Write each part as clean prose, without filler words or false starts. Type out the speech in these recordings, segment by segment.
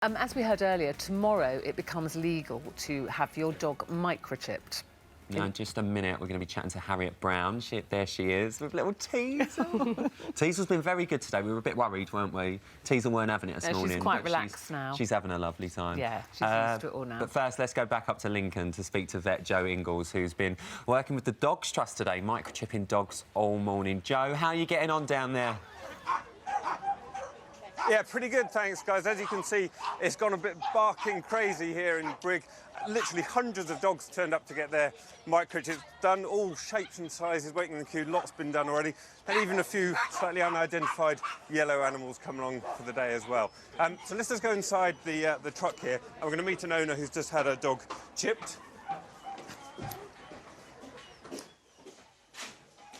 As we heard earlier, tomorrow it becomes legal to have your dog microchipped. Now, in just a minute, we're going to be chatting to Harriet Brown. There she is, with little Teasel. Teasel's been very good today. We were a bit worried, weren't we? Teasel weren't having it this morning. She's quite relaxed now. She's having a lovely time. Yeah, she's used to it all now. But first, let's go back up to Lincoln to speak to vet Joe Inglis, who's been working with the Dogs Trust today, microchipping dogs all morning. Joe, how are you getting on down there? Yeah, pretty good, thanks, guys. As you can see, it's gone a bit barking crazy here in Brigg. Literally hundreds of dogs turned up to get their microchips done, all shapes and sizes, waiting in the queue. Lots been done already, and even a few slightly unidentified yellow animals come along for the day as well. So let's just go inside the truck here, and we're going to meet an owner who's just had her dog chipped.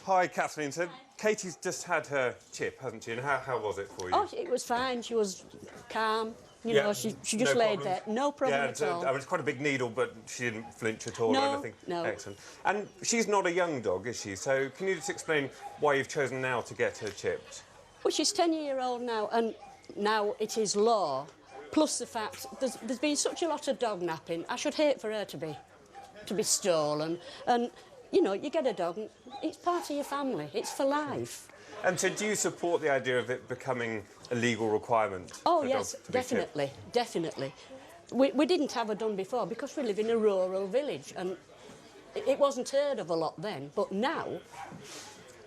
Hi, Kathleen. So Katie's just had her chip, hasn't she? And how was it for you? Oh, it was fine. She was calm. You know, she just laid there. No problem at all. I mean, it's quite a big needle, but she didn't flinch at all or anything. No. Excellent. And she's not a young dog, is she? So can you just explain why you've chosen now to get her chipped? Well, she's 10-year-old now, and now it is law. Plus the fact there's been such a lot of dog napping. I should hate for her to be stolen. And you know, you get a dog, and it's part of your family. It's for life. And so do you support the idea of it becoming a legal requirement? Oh, for yes, dogs to be definitely, chipped? definitely. We didn't have her done before because we live in a rural village, and it wasn't heard of a lot then, but now,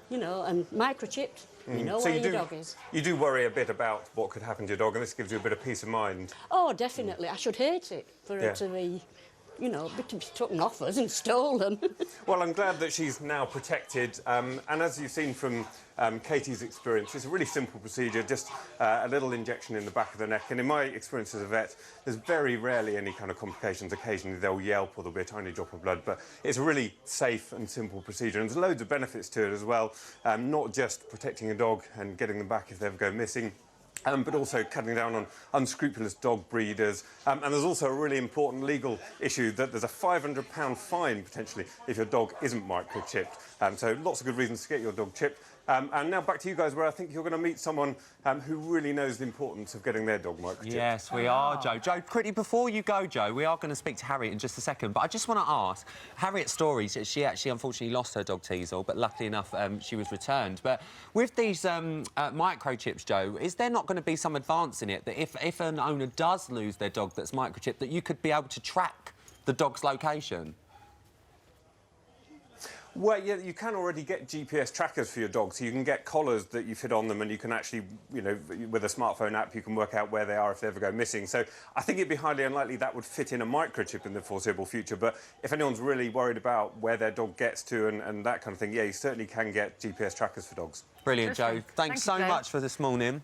you know, and microchipped, you know where your dog is. You do worry a bit about what could happen to your dog, and this gives you a bit of peace of mind. Oh, definitely. I should hate it for her to be, you know, to be taken off us and stolen. Well, I'm glad that she's now protected. And as you've seen from Katie's experience, it's a really simple procedure, just a little injection in the back of the neck. And in my experience as a vet, there's very rarely any kind of complications. Occasionally they'll yelp or there'll be a tiny drop of blood, but it's a really safe and simple procedure. And there's loads of benefits to it as well, not just protecting a dog and getting them back if they ever go missing, but also cutting down on unscrupulous dog breeders. And there's also a really important legal issue that there's a £500 fine, potentially, if your dog isn't microchipped. So lots of good reasons to get your dog chipped. And now back to you guys, where I think you're going to meet someone who really knows the importance of getting their dog microchipped. Yes, we are, Joe. Joe, quickly, before you go, Joe, we are going to speak to Harriet in just a second, but I just want to ask, Harriet's story, she actually unfortunately lost her dog Teasel, but luckily enough she was returned. But with these microchips, Joe, is there not going to be some advance in it that if an owner does lose their dog that's microchipped, that you could be able to track the dog's location? Well, yeah, you can already get GPS trackers for your dog, so you can get collars that you fit on them, and you can actually, you know, with a smartphone app, you can work out where they are if they ever go missing. So I think it'd be highly unlikely that would fit in a microchip in the foreseeable future. But if anyone's really worried about where their dog gets to and that kind of thing, yeah, you certainly can get GPS trackers for dogs. Brilliant, Joe. Thanks so much for this morning.